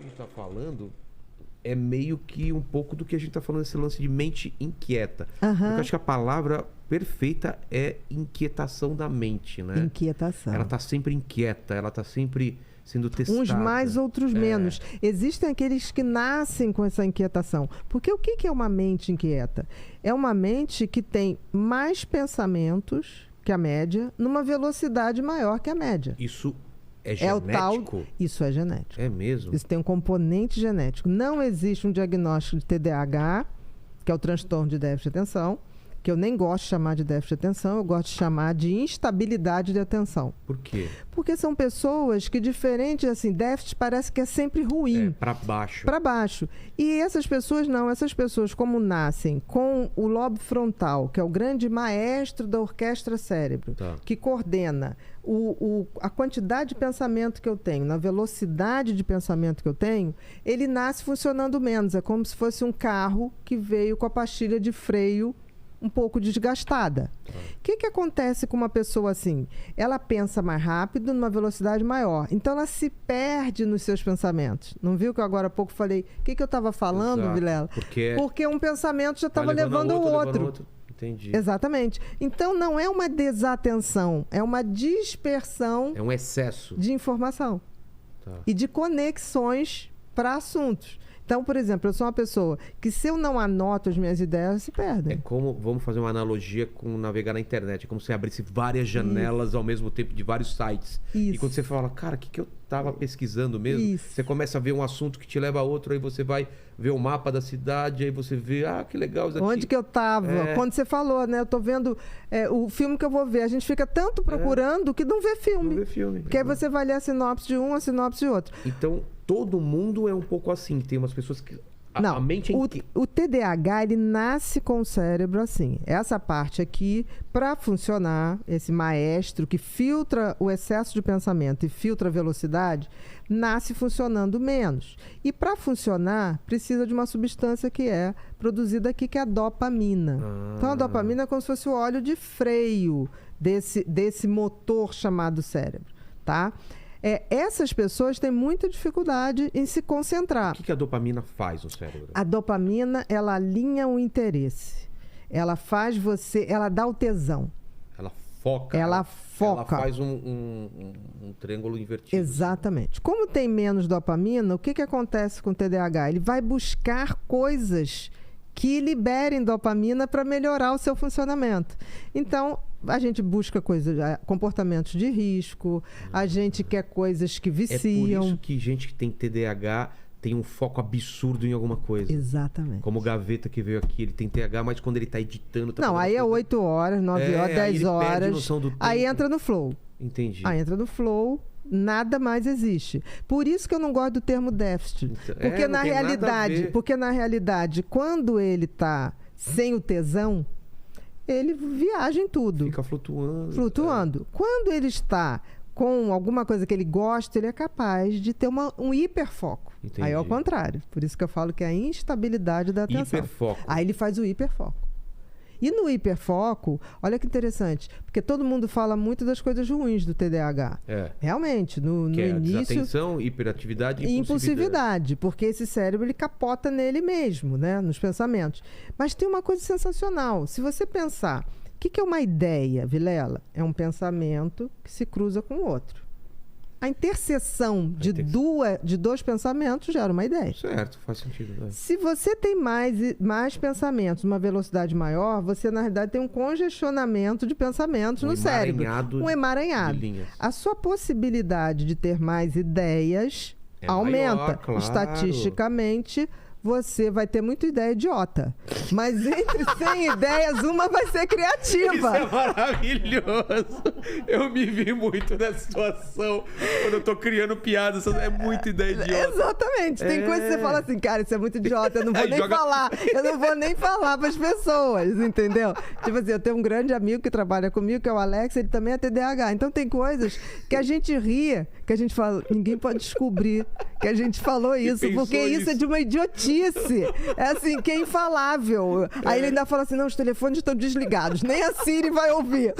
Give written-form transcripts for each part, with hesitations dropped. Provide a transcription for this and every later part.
que a gente tá falando é meio que um pouco do que a gente tá falando, esse lance de mente inquieta. Porque eu acho que a palavra perfeita é inquietação da mente, né? Inquietação. Ela tá sempre inquieta, ela tá sempre sendo testada. Uns mais, outros menos. Existem aqueles que nascem com essa inquietação. Porque o que é uma mente inquieta? É uma mente que tem mais pensamentos que a média, numa velocidade maior que a média. Isso é genético? Isso é genético. É mesmo? Isso tem um componente genético. Não existe um diagnóstico de TDAH, que é o transtorno de déficit de atenção, que eu nem gosto de chamar de déficit de atenção, eu gosto de chamar de instabilidade de atenção. Por quê? Porque são pessoas que, diferente, assim, déficit parece que é sempre ruim. Para baixo. Para baixo. E essas pessoas não, essas pessoas como nascem com o lobo frontal, que é o grande maestro da orquestra cérebro, que coordena a quantidade de pensamento que eu tenho, na velocidade de pensamento que eu tenho, ele nasce funcionando menos. É como se fosse um carro que veio com a pastilha de freio um pouco desgastada. O que acontece com uma pessoa assim? Ela pensa mais rápido, numa velocidade maior. Então, ela se perde nos seus pensamentos. Não viu que eu agora há pouco falei? O que eu estava falando, Exato. Vilela? Porque um pensamento já estava levando o outro. Entendi. Exatamente. Então, não é uma desatenção, é uma dispersão. É um excesso de informação. E de conexões para assuntos. Então, por exemplo, eu sou uma pessoa que, se eu não anoto as minhas ideias, elas se perdem. É como, vamos fazer uma analogia com navegar na internet. É como se abrisse várias janelas ao mesmo tempo de vários sites. E quando você fala, cara, o que eu estava pesquisando mesmo? Você começa a ver um assunto que te leva a outro, aí você vai ver o mapa da cidade, aí você vê, que legal isso aqui. Onde que eu estava? Quando você falou, né? Eu tô vendo o filme que eu vou ver. A gente fica tanto procurando que não vê filme. Não vê filme. Porque aí você vai ler a sinopse de um, a sinopse de outro. Então, todo mundo é um pouco assim. Tem umas pessoas que... Não, a mente o TDAH, ele nasce com o cérebro assim. Essa parte aqui, para funcionar, esse maestro que filtra o excesso de pensamento e filtra a velocidade, nasce funcionando menos. E para funcionar, precisa de uma substância que é produzida aqui, que é a dopamina. Então, a dopamina é como se fosse o óleo de freio desse motor chamado cérebro, tá? Essas pessoas têm muita dificuldade em se concentrar. O que a dopamina faz no cérebro? A dopamina, ela alinha o interesse. Ela faz você... Ela dá o tesão. Ela foca. Ela faz um triângulo invertido. Exatamente. Como tem menos dopamina, o que acontece com o TDAH? Ele vai buscar coisas que liberem dopamina para melhorar o seu funcionamento. Então, a gente busca comportamentos de risco, a gente quer coisas que viciam. É por isso que gente que tem TDAH tem um foco absurdo em alguma coisa. Exatamente. Como o Gaveta que veio aqui, ele tem TDAH, mas quando ele está editando... Não, aí é 8 horas, 9 horas, 10 horas. Perde a noção do tempo. Aí entra no flow. Entendi. Aí entra no flow, nada mais existe. Por isso que eu não gosto do termo déficit. Porque na realidade, quando ele está sem o tesão, ele viaja em tudo. Fica flutuando. Flutuando. Quando ele está com alguma coisa que ele gosta, ele é capaz de ter um hiperfoco. Entendi. Aí é o contrário. Por isso que eu falo que é a instabilidade da atenção. Hiperfoco. Aí ele faz o hiperfoco. E no hiperfoco, olha que interessante, porque todo mundo fala muito das coisas ruins do TDAH. Realmente, no início... Desatenção, hiperatividade e impulsividade. Porque esse cérebro, ele capota nele mesmo, né? Nos pensamentos. Mas tem uma coisa sensacional. Se você pensar, o que é uma ideia, Vilela? É um pensamento que se cruza com o outro. A interseção de dois pensamentos gera uma ideia. Certo, faz sentido. Se você tem mais pensamentos, uma velocidade maior, você, na realidade, tem um congestionamento de pensamentos no cérebro. Um emaranhado. A sua possibilidade de ter mais ideias aumenta. Maior, claro. Estatisticamente, você vai ter muita ideia idiota. Mas entre 100 ideias, uma vai ser criativa. Isso é maravilhoso. Eu me vi muito nessa situação. Quando eu tô criando piadas, é muita ideia idiota. Exatamente. Tem coisa que você fala assim, cara, isso é muito idiota, eu não vou nem falar. Eu não vou nem falar pras pessoas, entendeu? Tipo assim, eu tenho um grande amigo que trabalha comigo, que é o Alex, ele também é TDAH. Então tem coisas que a gente ria, que a gente fala, ninguém pode descobrir que a gente falou isso, porque isso é de uma idiotice. É assim, que é infalável. Aí ele ainda fala assim, não, os telefones estão desligados, nem a Siri vai ouvir.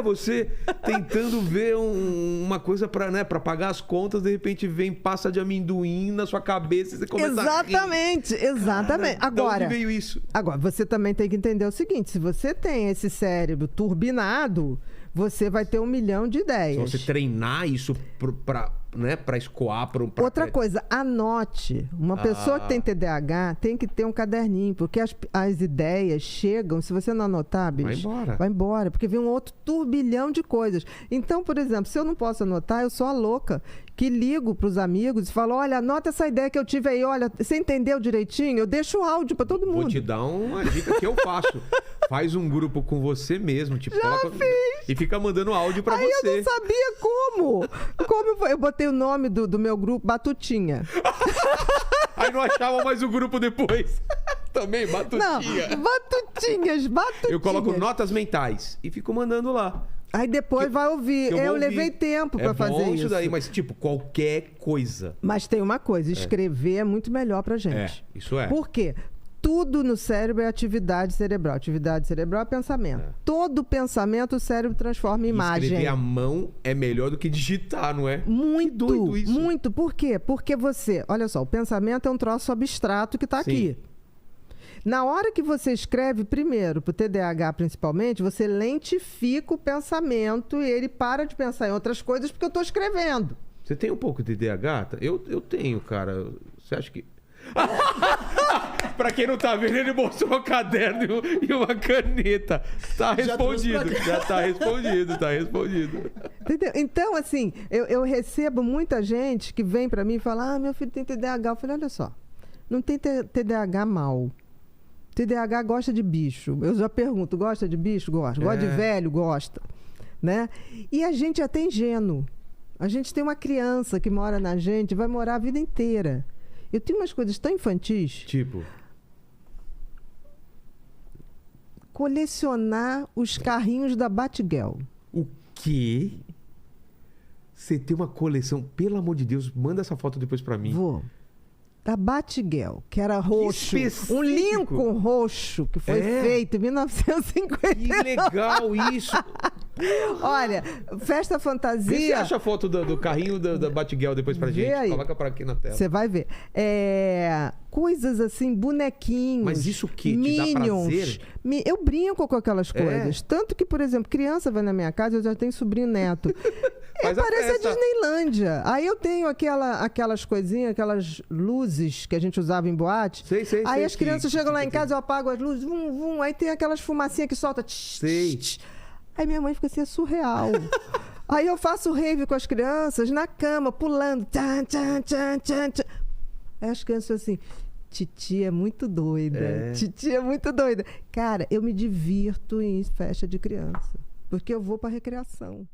Você tentando ver uma coisa pra, né, pra pagar as contas, de repente vem pasta de amendoim na sua cabeça e você começa exatamente, a rir. Exatamente. Agora, de onde veio isso? Agora, você também tem que entender o seguinte, se você tem esse cérebro turbinado, você vai ter 1 milhão de ideias. Se você treinar isso pra escoar... Outra coisa, anote. Uma pessoa que tem TDAH tem que ter um caderninho, porque as ideias chegam, se você não anotar, bicho... Vai embora, porque vem um outro turbilhão de coisas. Então, por exemplo, se eu não posso anotar, eu sou a louca que ligo pros amigos e falo, olha, anota essa ideia que eu tive aí, olha, você entendeu direitinho? Eu deixo o áudio pra todo mundo. Vou te dar uma dica que eu faço. Faz um grupo com você mesmo, tipo, e fica mandando áudio pra você. Aí eu não sabia como. Eu botei o nome do meu grupo, Batutinha. Aí não achava mais o grupo depois. Também, Batutinha. Não, Batutinhas. Eu coloco notas mentais e fico mandando lá. Aí depois vai ouvir. Eu levei tempo pra fazer isso. Daí, mas tipo, qualquer coisa. Mas tem uma coisa, escrever é muito melhor pra gente. Isso é. Por quê? Tudo no cérebro é atividade cerebral. Atividade cerebral é pensamento. Todo pensamento o cérebro transforma em imagem. Escrever à mão é melhor do que digitar, não é? Muito, que doido isso. Muito. Por quê? Porque olha só, o pensamento é um troço abstrato que tá aqui. Na hora que você escreve, primeiro, pro TDAH principalmente, você lentifica o pensamento e ele para de pensar em outras coisas porque eu tô escrevendo. Você tem um pouco de TDAH? Eu tenho, cara. Você acha que... Pra quem não tá vendo, ele mostrou um caderno e uma caneta. Tá respondido. Já tá respondido. Entendeu? Então, assim, eu recebo muita gente que vem pra mim e fala, meu filho tem TDAH. Eu falei, olha só, não tem TDAH mal. TDAH gosta de bicho. Eu já pergunto, gosta de bicho? Gosta. Gosta de velho? Gosta. Né? E a gente é até ingênuo. A gente tem uma criança que mora na gente, vai morar a vida inteira. Eu tenho umas coisas tão infantis. Tipo? Colecionar os carrinhos da Batgirl. O quê? Você tem uma coleção? Pelo amor de Deus, manda essa foto depois pra mim. Vou. Da Batgirl, que era roxo. Um Lincoln roxo, que foi feito em 1950. Que legal isso! Olha, festa fantasia... Vê se acha a foto do carrinho da Batgirl depois pra gente. Aí. Coloca pra aqui na tela. Você vai ver. Coisas assim, bonequinhos. Mas isso o quê? Minions. Te dá prazer? Eu brinco com aquelas coisas. Tanto que, por exemplo, criança vai na minha casa, eu já tenho sobrinho neto. Parece a Disneylândia. Aí eu tenho aquelas coisinhas, aquelas luzes que a gente usava em boate. Sei. Aí as crianças chegam lá em casa, eu apago as luzes, aí tem aquelas fumacinhas que solta. Aí minha mãe fica assim, é surreal. Aí eu faço rave com as crianças na cama, pulando. Tchan, tchan, tchan, tchan, tchan. Aí as crianças assim, titia é muito doida. Titia é muito doida. Cara, eu me divirto em festa de criança. Porque eu vou pra recreação.